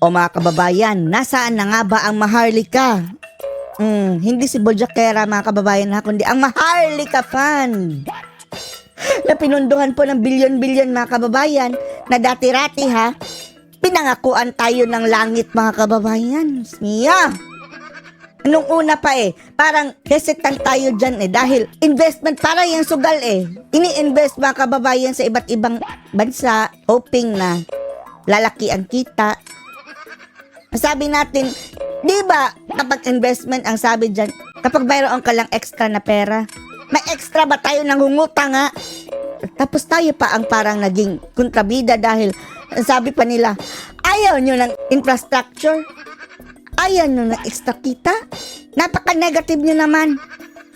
O mga kababayan, nasaan na nga ba ang Maharlika? Hindi si Bojakera mga kababayan ha, kundi ang Maharlika Fund. Na pinunduhan po ng bilyon-bilyon mga kababayan na dati-rati ha, pinangakuan tayo ng langit mga kababayan. Mia! Nung una pa parang hesitant tayo dyan dahil investment para yung sugal Ini-invest mga kababayan sa iba't ibang bansa, hoping na lalaki ang kita. Sabi natin, di ba kapag investment ang sabi dyan, kapag mayroon ka lang extra na pera, may extra ba tayo nangungutang nga? Tapos tayo pa ang parang naging kontrabida dahil sabi pa nila, ayaw nyo ng infrastructure, ayaw nyo ng extra kita, napaka-negative nyo naman.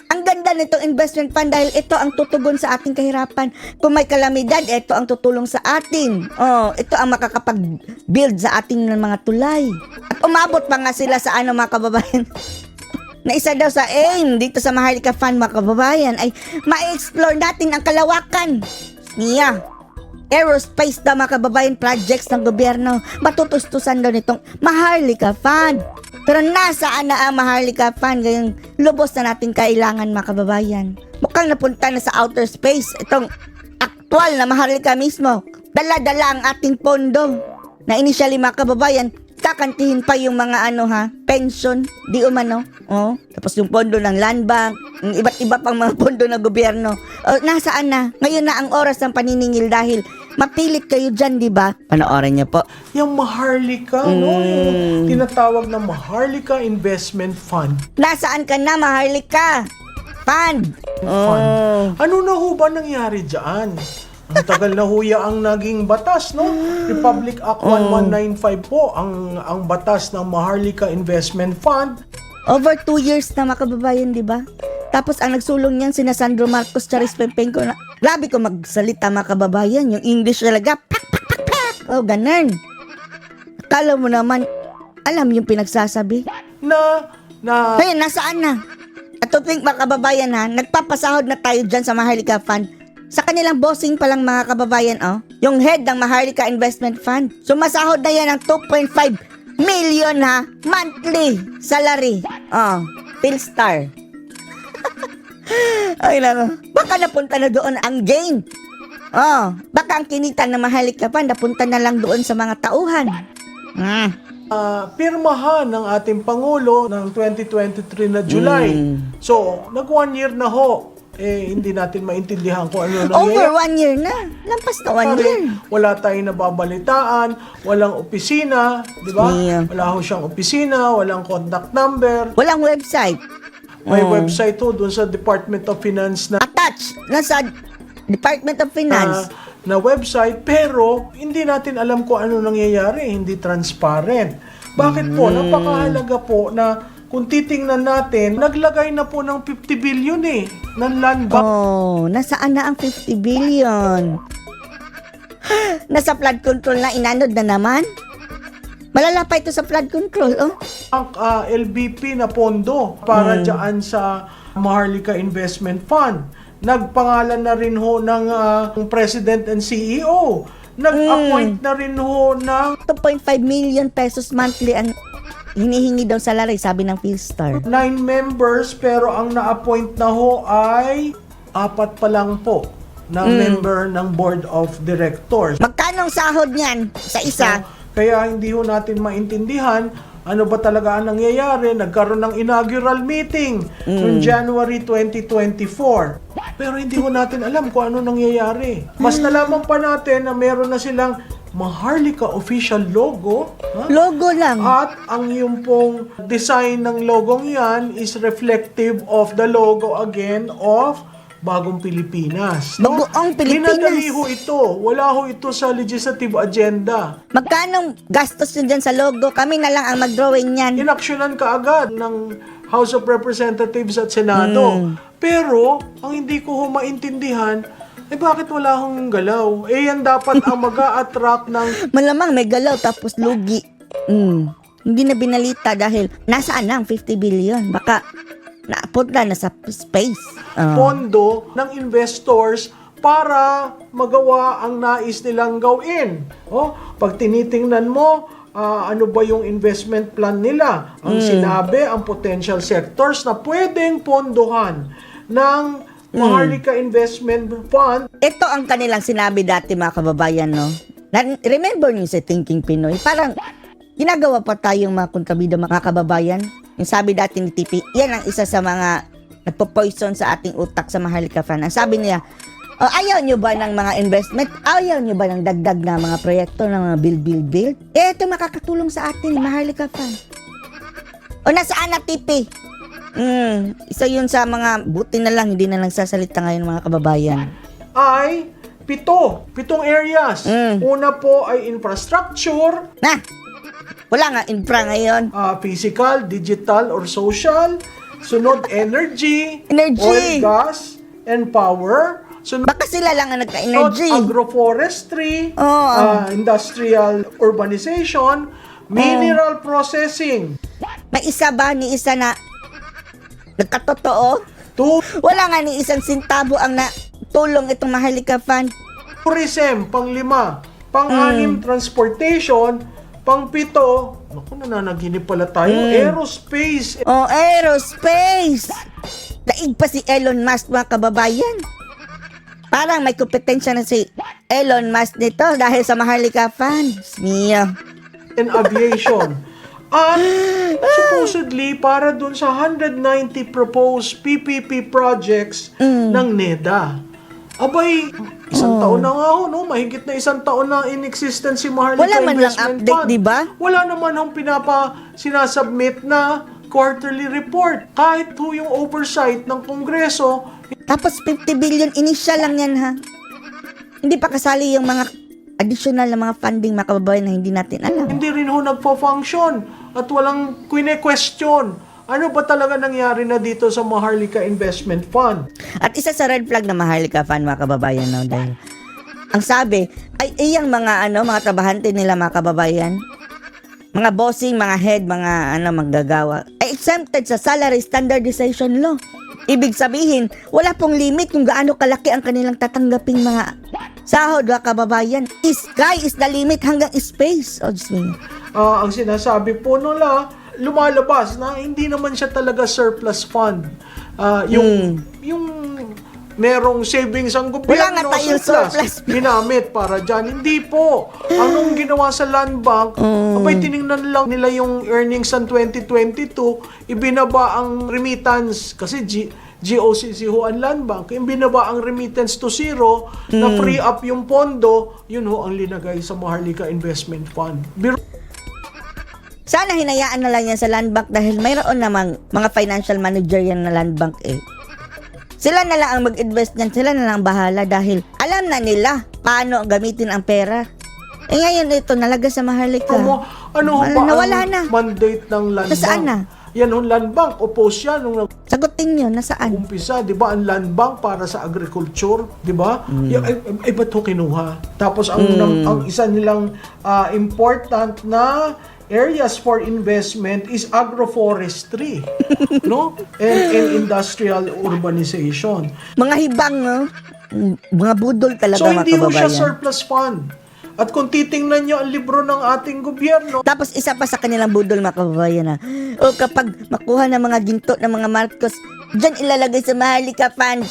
Ang ganda nitong investment fund dahil ito ang tutugon sa ating kahirapan. Kung may kalamidad, ito ang tutulong sa atin. Ito ang makakapag-build sa ating ng mga tulay. At umabot pa nga sila sa mga kababayan. Na isa daw sa aim dito sa Maharlika Fund mga kababayan ay ma-explore natin ang kalawakan. Niya, aerospace daw mga kababayan projects ng gobyerno. Matutustusan daw nitong Maharlika Fund. Pero nasaan na ang Maharlika Fund? Ngayong lubos na natin kailangan mga kababayan. Mukhang napunta na sa outer space. Itong aktual na Maharlika mismo. Dala-dala ang ating pondo. Na initially mga kababayan, kakantihin pa yung mga pension, di umano. Tapos yung pondo ng land bank, yung iba't iba pang mga pondo ng gobyerno. Nasaan na? Ngayon na ang oras ng paniningil dahil mapilit kayo dyan, di ba? Panoorin niyo po. Yung Maharlika, no? Yung tinatawag na Maharlika Investment Fund. Nasaan ka na, Maharlika? Fund. Ano na ho ba nangyari dyan? Ang tagal na huya ang naging batas, no? Republic Act 1195 po, ang batas ng Maharlika Investment Fund. Over 2 years na mga kababayan, di ba? Tapos ang nagsulong niyan, sina Sandro Marcos, Charis Pempenco. Grabe ko magsalita mga kababayan. Yung English talaga, pak, pak, pak, pak. Ganun. Akala mo naman, alam yung pinagsasabi. Hey, nasaan na? At to think mga kababayan nagpapasahod na tayo dyan sa Maharlika Fund. Sa kanilang bossing pa lang mga kababayan, yung head ng Maharlika Investment Fund. Sumasahod na yan ng 2.5 million monthly salary. Philstar. Ay lang, baka napunta na doon ang gain. Baka ang kinita ng Maharlika Fund napunta na lang doon sa mga tauhan. Pirmahan ng ating Pangulo ng 2023 na July. So, nag 1 year na ho. Hindi natin maintindihan kung ano nangyayari. Over 1 year na. Lampas na 1 year. Wala tayong nababalitaan, walang opisina, di ba? Yeah. Wala ho siyang opisina, walang contact number. Walang website. May website ho doon sa Department of Finance na Attached. Nasa Department of Finance. na website, pero hindi natin alam kung ano nangyayari, hindi transparent. Bakit po? Napakahalaga po na kung titingnan natin, naglagay na po ng 50 billion ng land bank. Nasaan na ang 50 billion? Nasa flood control na inanod na naman? Malala pa ito sa flood control, Ang LBP na pondo para dyan sa Maharlika Investment Fund. Nagpangalan na rin ho ng President and CEO. Nag-appoint na rin ho ng 2.5 million pesos monthly ang hinihingi daw salary, sabi ng Philstar. 9 members, pero ang na-appoint na ho ay 4 pa lang po na member ng Board of Directors. Magkano ang sahod niyan sa isa? Kaya hindi ho natin maintindihan ano ba talaga ang nangyayari. Nagkaroon ng inaugural meeting noong January 2024. Pero hindi ho natin alam kung ano nangyayari. Mas nalaman pa natin na meron na silang Maharlika official logo. Logo lang. At ang yung pong design ng logong yan is reflective of the logo again of Bagong Pilipinas. Bagoong Pilipinas. Dinadali ho ito. Wala ho ito sa legislative agenda. Magkano gastos nyo dyan sa logo? Kami na lang ang mag-drawing yan. Inaksyonan kaagad ng House of Representatives at Senado. Pero, ang hindi ko ho maintindihan, bakit wala hong galaw? Yan dapat ang mag-a-attract ng... Malamang may galaw tapos lugi. Hindi na binalita dahil nasaan na ang 50 billion? Baka napunta na sa space. Pondo ng investors para magawa ang nais nilang gawin. Pag tinitingnan mo, ano ba yung investment plan nila. Ang sinabi, ang potential sectors na pwedeng pondohan ng Maharlika Investment Fund. Ito ang kanilang sinabi dati mga kababayan, no? Remember niyo sa Thinking Pinoy? Parang ginagawa pa tayong mga kontrabida mga kababayan. Yung sabi dati ni TP, yan ang isa sa mga nagpo-poison sa ating utak sa Maharlika Fund. Ang sabi niya, ayaw nyo ba ng mga investment? Ayaw nyo ba ng dagdag na mga proyekto, ng mga build? Ito makakatulong sa atin, Maharlika Fund. O nasaan na TP? Isa yun sa mga buti na lang, hindi na nagsasalita ngayon mga kababayan. Ay pitong areas. Una po ay infrastructure, Wala nga infra ngayon. physical, digital, or social. Sunod, energy, oil, gas, and power. Sunod, Baka sila lang ang nagka-energy. agroforestry, industrial urbanization, mineral processing. May isa ba ni isa na nagkatotoo? Wala nga ni isang sintabo ang natulong itong Maharlika Fund. Tourism, pang-5. Pang-6, transportation. Pang-7, naku, nananaginip pala tayo, aerospace. Aerospace! Daig pa si Elon Musk mga kababayan. Parang may kompetensya na si Elon Musk nito dahil sa Maharlika Fund. Mia. And aviation. At supposedly, para dun sa 190 proposed PPP projects ng NEDA. Abay, isang taon na nga ho, no? Mahigit na isang taon na in existence si Maharlika Wala man lang Investment update, Fund. di ba? Wala naman hong sinasubmit na quarterly report. Kahit ho yung oversight ng Kongreso, Tapos 50 billion initial lang yan ha. Hindi pa kasali yung mga additional na mga funding mga kababayan na hindi natin alam. hindi rin ho nagpo-function at walang kwine-question. Ano ba talaga nangyari na dito sa Maharlika Investment Fund? At isa sa red flag na Maharlika Fund mga kababayan no, dahil ang sabi ay iyang mga mga trabahante nila mga kababayan, mga bossing, mga head, mga manggagawa ay exempted sa salary standardization law. Ibig sabihin, wala pong limit kung gaano kalaki ang kanilang tatanggaping mga sahod mga kababayan. Sky is the limit hanggang space. Oh, just me. Ang sinasabi po nila, lumalabas na hindi naman siya talaga surplus fund. Yung merong savings ang Wala nga gobyerno, tayong surplus. ginamit para dyan. Hindi po. Anong ginawa sa Land Bank, abay tinignan lang nila yung earnings ng 2022, ibinaba ang remittance, kasi GOCC ho ang Land Bank, ibinaba ang remittance to zero, na free up yung pondo, yun ho ang linagay sa Maharlika Investment Fund. Sana hinayaan na lang yan sa Land Bank dahil mayroon namang mga financial manager yan na Land Bank eh. Sila na lang ang mag-invest niyan, sila na lang bahala dahil alam na nila paano gamitin ang pera. Eh ngayon ito nalaga sa Maharlika. Ano ba nawala ang na. mandate ng Land Bank? Nasaan na? Yan ang Land Bank, oppose yan nung Sagutin nyo, nasaan? umpisa, di ba, ang Land Bank para sa agriculture, di ba? Ba't ho kinuha? Tapos ang isa nilang important na areas for investment is agroforestry, no? And industrial urbanization. Mga hibang, no? Mga budol talaga So mga hindi ho siya kababayan. surplus fund. At kung titingnan nyo ang libro ng ating gobyerno, Tapos isa pa sa kanilang budol mga kababayan na, o kapag makuha ng mga ginto ng mga Marcos, dyan ilalagay sa Maharlika Fund.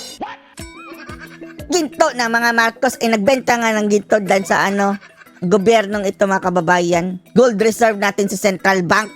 Ginto na mga Marcos, nagbenta nga ng ginto dyan sa gobyernong ito mga kababayan. Gold reserve natin sa Central Bank.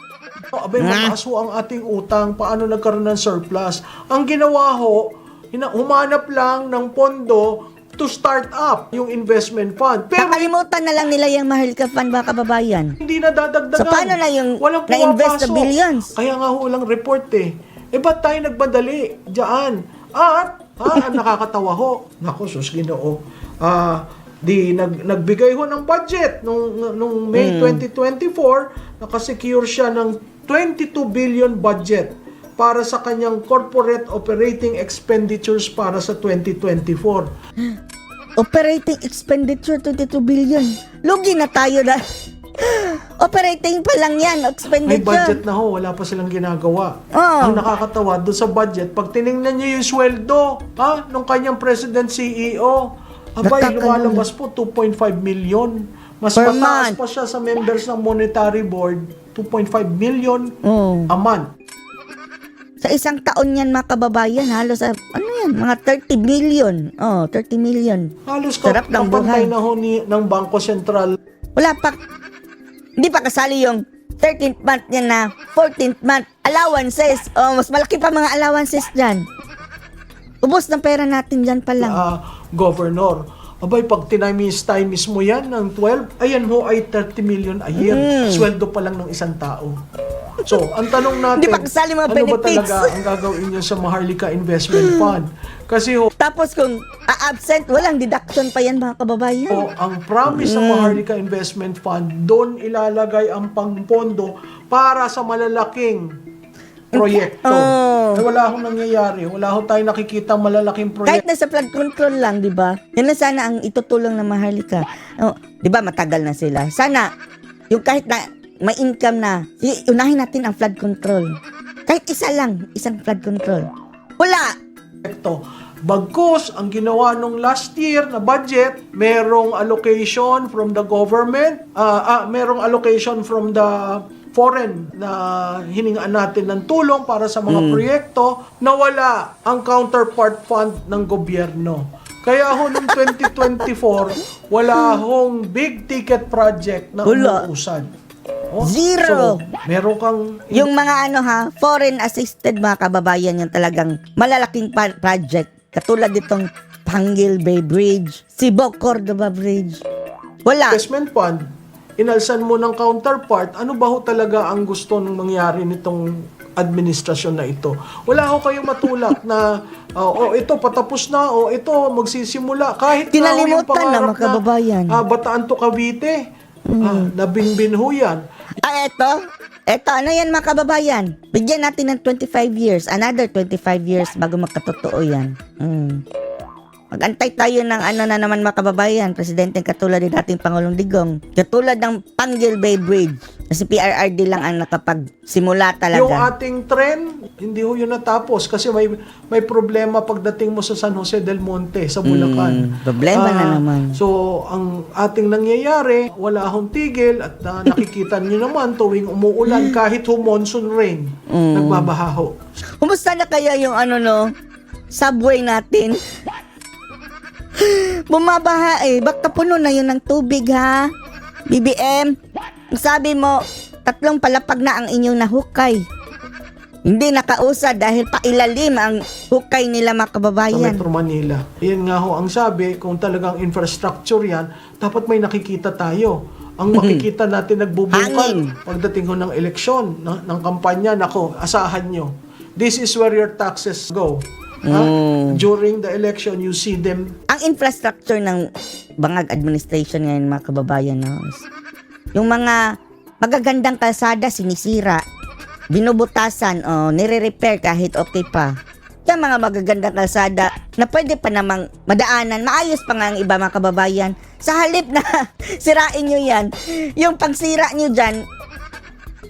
abay, mataas ho ang ating utang, paano nagkaroon ng surplus? Ang ginawa ho, humanap lang ng pondo to start up yung investment fund. Pero Nakalimutan na lang nila yung Maharlika Fund mga kababayan. hindi na dadagdagan. So, paano na yung Walang na-invest na pumapasok. billions? Kaya nga ho, walang report eh. Ba't tayo nagmadali dyan? At, ang nakakatawa ho, naku, sus, Ginoo, nagbigay ho ng budget nung May 2024, nakasecure siya ng 22 billion budget para sa kanyang corporate operating expenditures para sa 2024. Operating expenditure 22 billion. Lugi na tayo na. Operating pa lang yan, May expenditure. budget na ho, wala pa silang ginagawa. Oo. Ang nakakatawa doon sa budget, pag tiningnan nyo yung sweldo, nung kanyang president CEO, abay, Nakakalula. lumalabas po 2.5 million Mas Per mataas month. pa siya sa members ng Monetary Board, 2.5 million Oh. a month. Sa isang taon yan, mga kababayan, halos, ano yan, mga 30 million. Oh, 30 million. Halos Sarap ng kapantay buhay. na ho ng Bangko Sentral. Wala pa, hindi pa kasali yung 13th month niya na 14th month allowances. Oh, mas malaki pa mga allowances dyan. Ubos ng pera natin dyan pa lang. Governor. Abay, pag tinamis mo yan ng 12, ayan ho ay 30 million a year. Sweldo pa lang ng isang tao. So, ang tanong natin, Hindi pa kasali mga ano benefits. ba talaga ang gagawin nyo sa Maharlika Investment Fund? Kasi ho, Tapos kung absent, walang deduction pa yan, mga kababayan. ang promise ng Maharlika Investment Fund, doon ilalagay ang pangpondo para sa malalaking proyekto. Oh. Eh, wala akong nangyayari. Wala akong tayo nakikita malalaking Kahit proyekto. nasa flood control lang, di ba? Yan na sana ang itutulong ng Maharlika. Oh, di ba, matagal na sila. Sana, yung kahit na may income na, unahin natin ang flood control. Kahit isa lang, isang flood control. Wala! Bagkus, ang ginawa nung last year na budget, merong allocation from the government, merong allocation from the foreign na hiningaan natin ng tulong para sa mga proyekto, nawala ang counterpart fund ng gobyerno. Kaya ho noong 2024, wala hong big ticket project na Wala. umuusad. Zero. So, meron kang Yung mga foreign assisted mga kababayan, yung talagang malalaking project. Katulad ditong Panguil Bay Bridge, Cebu Cordova Bridge. Wala. investment fund, inalsan mo ng counterpart, ano ba ho talaga ang gusto nung mangyari nitong administrasyon na ito? Wala ho kayong matulak na, ito patapos na, ito magsisimula. Kahit na ho yung Kinalimutan na, pangarap mga kababayan. Bataan to Cavite, nabinbin ho yan. Eto, ano yan mga kababayan? Bigyan natin ng 25 years, another 25 years bago magkatotoo yan. Mag-antay tayo ng na naman mga kababayan, presidente katulad ni dating Pangulong Digong. Katulad ng Panguil Bay Bridge. Kasi PRRD lang ang nakapagsimula talaga. Yung ating trend, hindi ho yun natapos kasi may problema pagdating mo sa San Jose del Monte, sa Bulacan. Problema na naman. So, ang ating nangyayari, wala akong tigil at nakikita nyo naman tuwing umuulan kahit monsoon rain, nagbabaha ho. Kumusta na kaya yung subway natin? Bumabaha Baka puno na yun ng tubig ha. BBM, sabi mo, 3 palapag na ang inyong nahukay. Hindi nakausad dahil pailalim ang hukay nila mga Sa kababayan. Metro Manila. Yan nga ho ang sabi, kung talagang infrastructure yan, dapat may nakikita tayo. Ang makikita natin nagbubungkal Hangin. pagdating ho ng eleksyon, ng kampanya, nako, asahan nyo. This is where your taxes go. During the election, you see them. Ang infrastructure ng Bangag administration ngayon mga kababayan, yung mga magagandang kalsada sinisira, binubutasan o nire-repair kahit okay pa. Yung mga magagandang kalsada na pwede pa namang madaanan, maayos pa nga ang iba mga kababayan. Sa halip na sirain nyo yan, yung pangsira nyo dyan,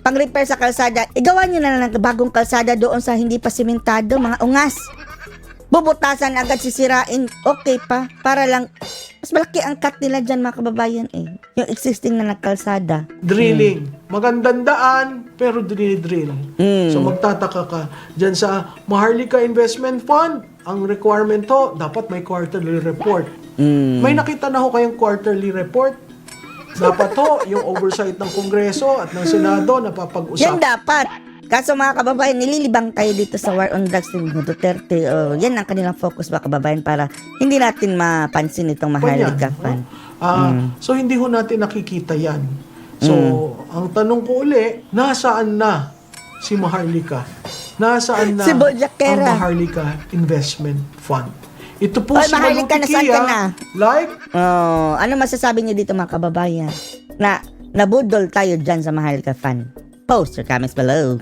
pang-repair sa kalsada, igawa nyo na lang ng bagong kalsada doon sa hindi pa simentado, mga ungas. Bubutasan agad, sisirain, okay pa. Para lang, mas malaki ang cut nila dyan mga kababayan yung existing na nagkalsada. Drilling. Magandang daan, pero drill. So magtataka ka. Diyan sa Maharlika Investment Fund, ang requirement to, dapat may quarterly report. May nakita na ho kayong quarterly report? Dapat ho, yung oversight ng Kongreso at ng Senado napapag-usap. Yan dapat. Kaso mga kababayan, nililibang kayo dito sa war on drugs ni Duterte. Yan ang kanilang focus mga kababayan para hindi natin mapansin itong Maharlika Fund. So hindi ho natin nakikita yan. So, ang tanong ko uli, nasaan na si Maharlika? Nasaan na Si Bojakera. ang Maharlika Investment Fund? Ito po Oy, si Maharlika, Manuti nasaan ka Kia. na? Like, Ano masasabi niyo dito mga kababayan? Na nabudol tayo dyan sa Maharlika Fund? Post your comments below.